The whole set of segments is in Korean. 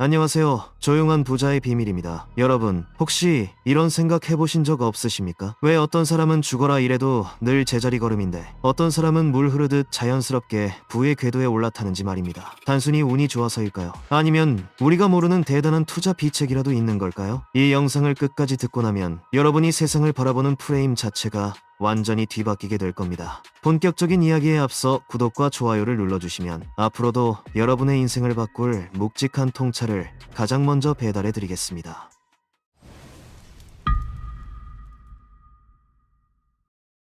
안녕하세요. 조용한 부자의 비밀입니다. 여러분, 혹시 이런 생각 해보신 적 없으십니까? 왜 어떤 사람은 죽어라 이래도 늘 제자리 걸음인데 어떤 사람은 물 흐르듯 자연스럽게 부의 궤도에 올라타는지 말입니다. 단순히 운이 좋아서일까요? 아니면 우리가 모르는 대단한 투자 비책이라도 있는 걸까요? 이 영상을 끝까지 듣고 나면 여러분이 세상을 바라보는 프레임 자체가 완전히 뒤바뀌게 될 겁니다. 본격적인 이야기에 앞서 구독과 좋아요를 눌러주시면 앞으로도 여러분의 인생을 바꿀 묵직한 통찰을 가장 먼저 배달해 드리겠습니다.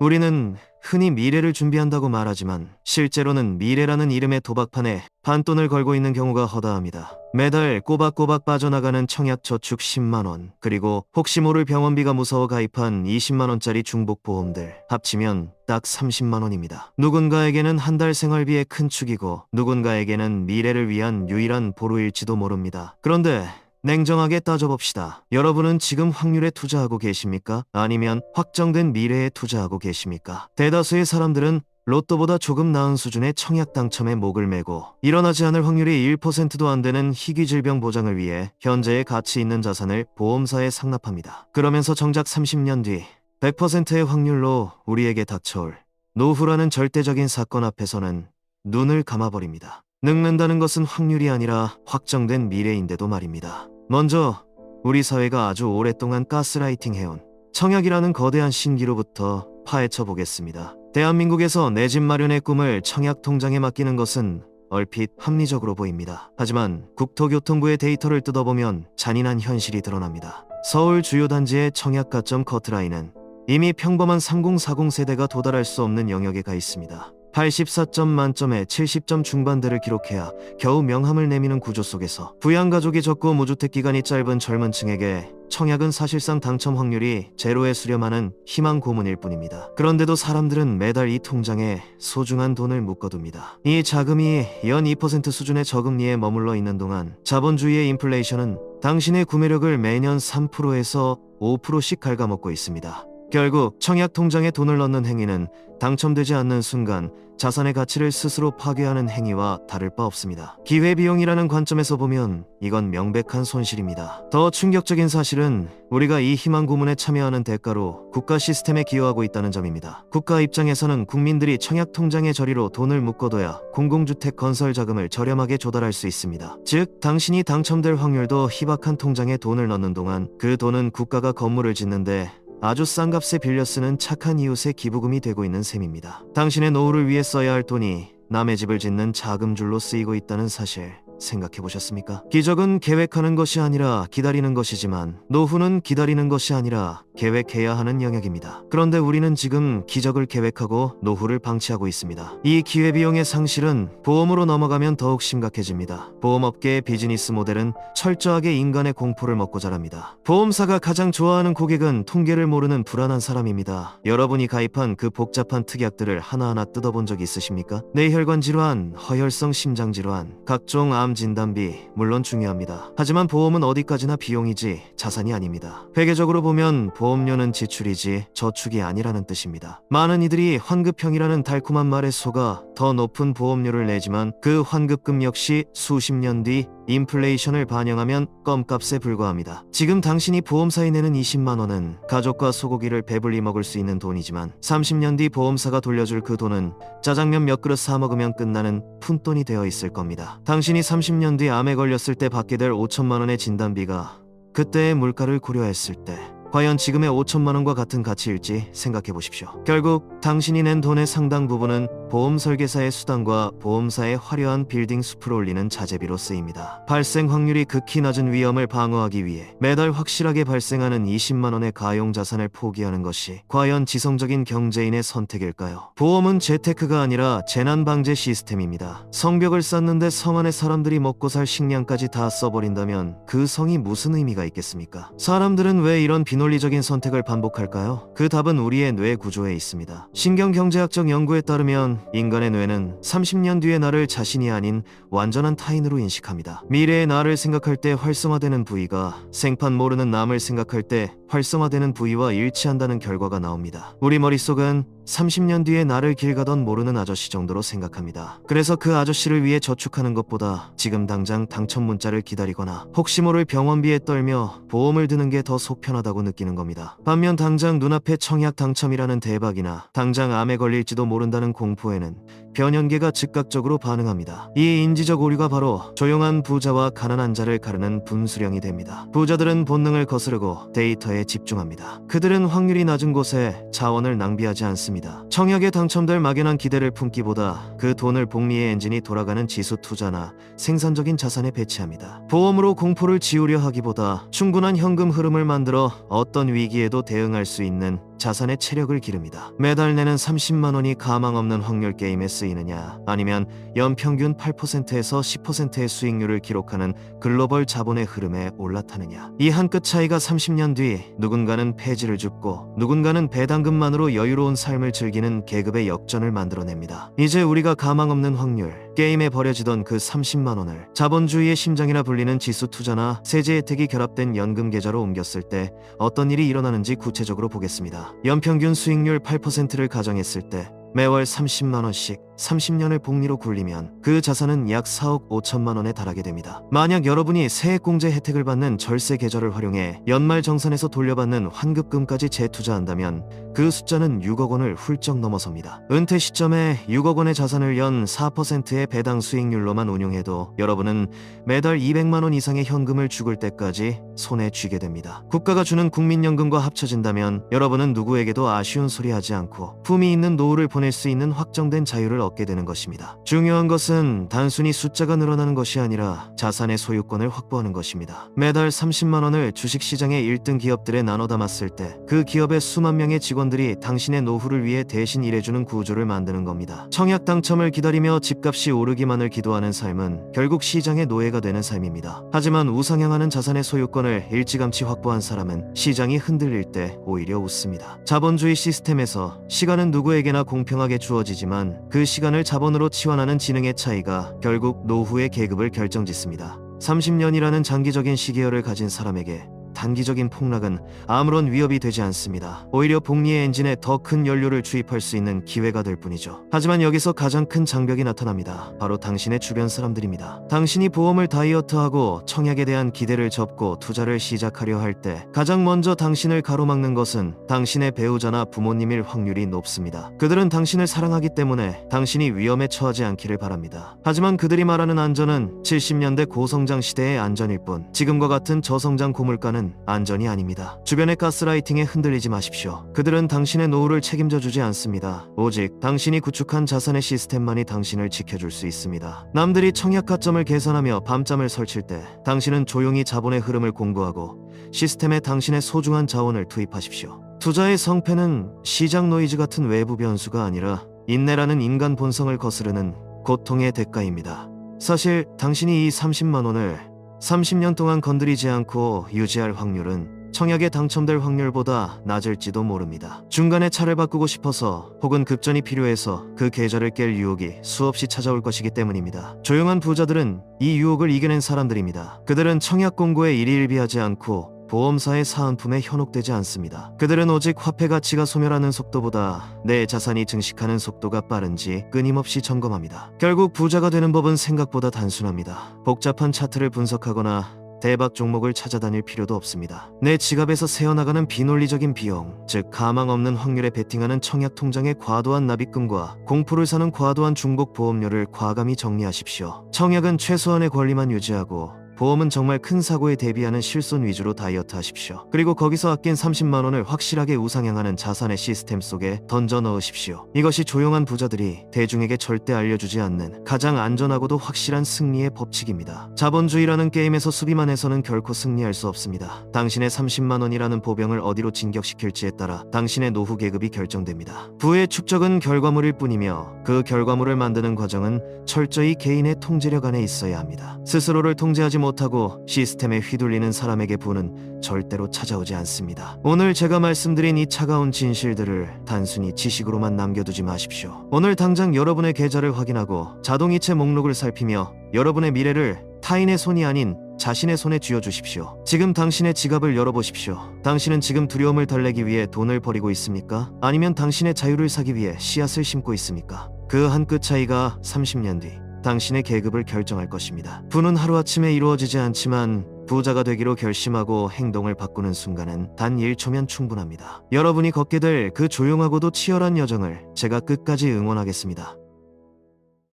우리는 흔히 미래를 준비한다고 말하지만 실제로는 미래라는 이름의 도박판에 판돈을 걸고 있는 경우가 허다합니다. 매달 꼬박꼬박 빠져나가는 청약저축 10만원, 그리고 혹시 모를 병원비가 무서워 가입한 20만원짜리 중복보험들 합치면 딱 30만원입니다. 누군가에게는 한 달 생활비의 큰 축이고 누군가에게는 미래를 위한 유일한 보루일지도 모릅니다. 그런데 냉정하게 따져봅시다. 여러분은 지금 확률에 투자하고 계십니까? 아니면 확정된 미래에 투자하고 계십니까? 대다수의 사람들은 로또보다 조금 나은 수준의 청약 당첨에 목을 메고 일어나지 않을 확률이 1%도 안 되는 희귀 질병 보장을 위해 현재의 가치 있는 자산을 보험사에 상납합니다. 그러면서 정작 30년 뒤 100%의 확률로 우리에게 닥쳐올 노후라는 절대적인 사건 앞에서는 눈을 감아버립니다. 늙는다는 것은 확률이 아니라 확정된 미래인데도 말입니다. 먼저 우리 사회가 아주 오랫동안 가스라이팅 해온 청약이라는 거대한 신기로부터 파헤쳐 보겠습니다. 대한민국에서 내 집 마련의 꿈을 청약 통장에 맡기는 것은 얼핏 합리적으로 보입니다. 하지만 국토교통부의 데이터를 뜯어보면 잔인한 현실이 드러납니다. 서울 주요 단지의 청약 가점 커트라인은 이미 평범한 3040 세대가 도달할 수 없는 영역에 가 있습니다. 84점 만점에 70점 중반대를 기록해야 겨우 명함을 내미는 구조 속에서 부양가족이 적고 무주택 기간이 짧은 젊은 층에게 청약은 사실상 당첨 확률이 제로에 수렴하는 희망 고문일 뿐입니다. 그런데도 사람들은 매달 이 통장에 소중한 돈을 묶어둡니다. 이 자금이 연 2% 수준의 저금리에 머물러 있는 동안 자본주의의 인플레이션은 당신의 구매력을 매년 3%에서 5%씩 갉아먹고 있습니다. 결국 청약 통장에 돈을 넣는 행위는 당첨되지 않는 순간 자산의 가치를 스스로 파괴하는 행위와 다를 바 없습니다. 기회비용이라는 관점에서 보면 이건 명백한 손실입니다. 더 충격적인 사실은 우리가 이 희망 고문에 참여하는 대가로 국가 시스템에 기여하고 있다는 점입니다. 국가 입장에서는 국민들이 청약 통장의 저리로 돈을 묶어둬야 공공주택 건설 자금을 저렴하게 조달할 수 있습니다. 즉, 당신이 당첨될 확률도 희박한 통장에 돈을 넣는 동안 그 돈은 국가가 건물을 짓는데 아주 싼 값에 빌려 쓰는 착한 이웃의 기부금이 되고 있는 셈입니다. 당신의 노후를 위해 써야 할 돈이 남의 집을 짓는 자금줄로 쓰이고 있다는 사실 생각해보셨습니까? 기적은 계획하는 것이 아니라 기다리는 것이지만 노후는 기다리는 것이 아니라 계획해야 하는 영역입니다. 그런데 우리는 지금 기적을 계획하고 노후를 방치하고 있습니다. 이 기회비용의 상실은 보험으로 넘어가면 더욱 심각해집니다. 보험업계의 비즈니스 모델은 철저하게 인간의 공포를 먹고 자랍니다. 보험사가 가장 좋아하는 고객은 통계를 모르는 불안한 사람입니다. 여러분이 가입한 그 복잡한 특약들을 하나하나 뜯어본 적 있으십니까? 뇌혈관 질환, 허혈성 심장 질환, 각종 암 진단비 물론 중요합니다. 하지만 보험은 어디까지나 비용이지 자산이 아닙니다. 회계적으로 보면 보험료는 지출이지 저축이 아니라는 뜻입니다. 많은 이들이 환급형이라는 달콤한 말에 속아 더 높은 보험료를 내지만 그 환급금 역시 수십 년 뒤 인플레이션을 반영하면 껌값에 불과합니다. 지금 당신이 보험사에 내는 20만 원은 가족과 소고기를 배불리 먹을 수 있는 돈이지만 30년 뒤 보험사가 돌려줄 그 돈은 짜장면 몇 그릇 사 먹으면 끝나는 푼돈이 되어 있을 겁니다. 당신이 30년 뒤 암에 걸렸을 때 받게 될 5천만 원의 진단비가 그때의 물가를 고려했을 때 과연 지금의 5천만 원과 같은 가치일지 생각해 보십시오. 결국 당신이 낸 돈의 상당 부분은 보험 설계사의 수당과 보험사의 화려한 빌딩 숲을 올리는 자재비로 쓰입니다. 발생 확률이 극히 낮은 위험을 방어하기 위해 매달 확실하게 발생하는 20만 원의 가용 자산을 포기하는 것이 과연 지성적인 경제인의 선택일까요? 보험은 재테크가 아니라 재난 방제 시스템입니다. 성벽을 쌓는데 성 안의 사람들이 먹고 살 식량까지 다 써버린다면 그 성이 무슨 의미가 있겠습니까? 사람들은 왜 이런 비논리적인 선택을 반복할까요? 그 답은 우리의 뇌 구조에 있습니다. 신경경제학적 연구에 따르면 인간의 뇌는 30년 뒤의 나를 자신이 아닌 완전한 타인으로 인식합니다. 미래의 나를 생각할 때 활성화되는 부위가 생판 모르는 남을 생각할 때 활성화되는 부위와 일치한다는 결과가 나옵니다. 우리 머릿속은 30년 뒤에 나를 길 가던 모르는 아저씨 정도로 생각합니다. 그래서 그 아저씨를 위해 저축하는 것보다 지금 당장 당첨 문자를 기다리거나 혹시 모를 병원비에 떨며 보험을 드는 게 더 속 편하다고 느끼는 겁니다. 반면 당장 눈앞에 청약 당첨이라는 대박이나 당장 암에 걸릴지도 모른다는 공포에는 변연계가 즉각적으로 반응합니다. 이 인지적 오류가 바로 조용한 부자와 가난한 자를 가르는 분수령이 됩니다. 부자들은 본능을 거스르고 데이터에 집중합니다. 그들은 확률이 낮은 곳에 자원을 낭비하지 않습니다. 청약에 당첨될 막연한 기대를 품기보다 그 돈을 복리의 엔진이 돌아가는 지수 투자나 생산적인 자산에 배치합니다. 보험으로 공포를 지우려 하기보다 충분한 현금 흐름을 만들어 어떤 위기에도 대응할 수 있는 자산의 체력을 기릅니다. 매달 내는 30만 원이 가망 없는 확률 게임에 쓰이느냐, 아니면 연평균 8%에서 10%의 수익률을 기록하는 글로벌 자본의 흐름에 올라타느냐. 이 한 끗 차이가 30년 뒤 누군가는 폐지를 줍고 누군가는 배당금만으로 여유로운 삶을 즐기는 계급의 역전을 만들어냅니다. 이제 우리가 가망 없는 확률 게임에 버려지던 그 30만 원을 자본주의의 심장이라 불리는 지수 투자나 세제 혜택이 결합된 연금 계좌로 옮겼을 때 어떤 일이 일어나는지 구체적으로 보겠습니다. 연평균 수익률 8%를 가정했을 때 매월 30만 원씩 30년을 복리로 굴리면 그 자산은 약 4억 5천만 원에 달하게 됩니다. 만약 여러분이 세액공제 혜택을 받는 절세 계좌를 활용해 연말정산에서 돌려받는 환급금까지 재투자한다면 그 숫자는 6억 원을 훌쩍 넘어섭니다. 은퇴 시점에 6억 원의 자산을 연 4%의 배당 수익률로만 운용해도 여러분은 매달 200만 원 이상의 현금을 죽을 때까지 손에 쥐게 됩니다. 국가가 주는 국민연금과 합쳐진다면 여러분은 누구에게도 아쉬운 소리 하지 않고 품위 있는 노후를 보낼 수 있는 확정된 자유를 얻게 되는 것입니다. 중요한 것은 단순히 숫자가 늘어나는 것이 아니라 자산의 소유권을 확보하는 것입니다. 매달 30만 원을 주식시장의 1등 기업들에 나눠 담았을 때 그 기업의 수만 명의 직원들이 당신의 노후를 위해 대신 일해주는 구조를 만드는 겁니다. 청약 당첨을 기다리며 집값이 오르기만을 기도하는 삶은 결국 시장의 노예가 되는 삶입니다. 하지만 우상향하는 자산의 소유권을 일찌감치 확보한 사람은 시장이 흔들릴 때 오히려 웃습니다. 자본주의 시스템에서 시간은 누구에게나 공평하게 주어지지만 그 시간을 자본으로 치환하는 지능의 차이가 결국 노후의 계급을 결정짓습니다. 30년이라는 장기적인 시계열을 가진 사람에게 단기적인 폭락은 아무런 위협이 되지 않습니다. 오히려 복리의 엔진에 더 큰 연료를 주입할 수 있는 기회가 될 뿐이죠. 하지만 여기서 가장 큰 장벽이 나타납니다. 바로 당신의 주변 사람들입니다. 당신이 보험을 다이어트하고 청약에 대한 기대를 접고 투자를 시작하려 할 때 가장 먼저 당신을 가로막는 것은 당신의 배우자나 부모님일 확률이 높습니다. 그들은 당신을 사랑하기 때문에 당신이 위험에 처하지 않기를 바랍니다. 하지만 그들이 말하는 안전은 70년대 고성장 시대의 안전일 뿐 지금과 같은 저성장 고물가는 안전이 아닙니다. 주변의 가스라이팅에 흔들리지 마십시오. 그들은 당신의 노후를 책임져 주지 않습니다. 오직 당신이 구축한 자산의 시스템만이 당신을 지켜줄 수 있습니다. 남들이 청약 가점을 계산하며 밤잠을 설칠 때 당신은 조용히 자본의 흐름을 공부하고 시스템에 당신의 소중한 자원을 투입하십시오. 투자의 성패는 시장 노이즈 같은 외부 변수가 아니라 인내라는 인간 본성을 거스르는 고통의 대가입니다. 사실 당신이 이 30만 원을 30년 동안 건드리지 않고 유지할 확률은 청약에 당첨될 확률보다 낮을지도 모릅니다. 중간에 차를 바꾸고 싶어서 혹은 급전이 필요해서 그 계좌를 깰 유혹이 수없이 찾아올 것이기 때문입니다. 조용한 부자들은 이 유혹을 이겨낸 사람들입니다. 그들은 청약 공고에 일희일비하지 않고 보험사의 사은품에 현혹되지 않습니다. 그들은 오직 화폐 가치가 소멸하는 속도보다 내 자산이 증식하는 속도가 빠른지 끊임없이 점검합니다. 결국 부자가 되는 법은 생각보다 단순합니다. 복잡한 차트를 분석하거나 대박 종목을 찾아다닐 필요도 없습니다. 내 지갑에서 새어나가는 비논리적인 비용, 즉 가망 없는 확률에 베팅하는 청약 통장의 과도한 납입금과 공포를 사는 과도한 중복 보험료를 과감히 정리하십시오. 청약은 최소한의 권리만 유지하고 보험은 정말 큰 사고에 대비하는 실손 위주로 다이어트 하십시오. 그리고 거기서 아낀 30만 원을 확실하게 우상향하는 자산의 시스템 속에 던져 넣으십시오. 이것이 조용한 부자들이 대중에게 절대 알려주지 않는 가장 안전하고도 확실한 승리의 법칙입니다. 자본주의라는 게임에서 수비만 해서는 결코 승리할 수 없습니다. 당신의 30만 원이라는 보병을 어디로 진격시킬지에 따라 당신의 노후 계급이 결정됩니다. 부의 축적은 결과물일 뿐이며 그 결과물을 만드는 과정은 철저히 개인의 통제력 안에 있어야 합니다. 스스로를 통제하지 못하고 시스템에 휘둘리는 사람에게 부는 절대로 찾아오지 않습니다. 오늘 제가 말씀드린 이 차가운 진실들을 단순히 지식으로만 남겨두지 마십시오. 오늘 당장 여러분의 계좌를 확인하고 자동이체 목록을 살피며 여러분의 미래를 타인의 손이 아닌 자신의 손에 쥐어주십시오. 지금 당신의 지갑을 열어보십시오. 당신은 지금 두려움을 달래기 위해 돈을 버리고 있습니까? 아니면 당신의 자유를 사기 위해 씨앗을 심고 있습니까? 그 한 끗 차이가 30년 뒤 당신의 계급을 결정할 것입니다. 부는 하루아침에 이루어지지 않지만 부자가 되기로 결심하고 행동을 바꾸는 순간은 단 1초면 충분합니다. 여러분이 걷게 될 그 조용하고도 치열한 여정을 제가 끝까지 응원하겠습니다.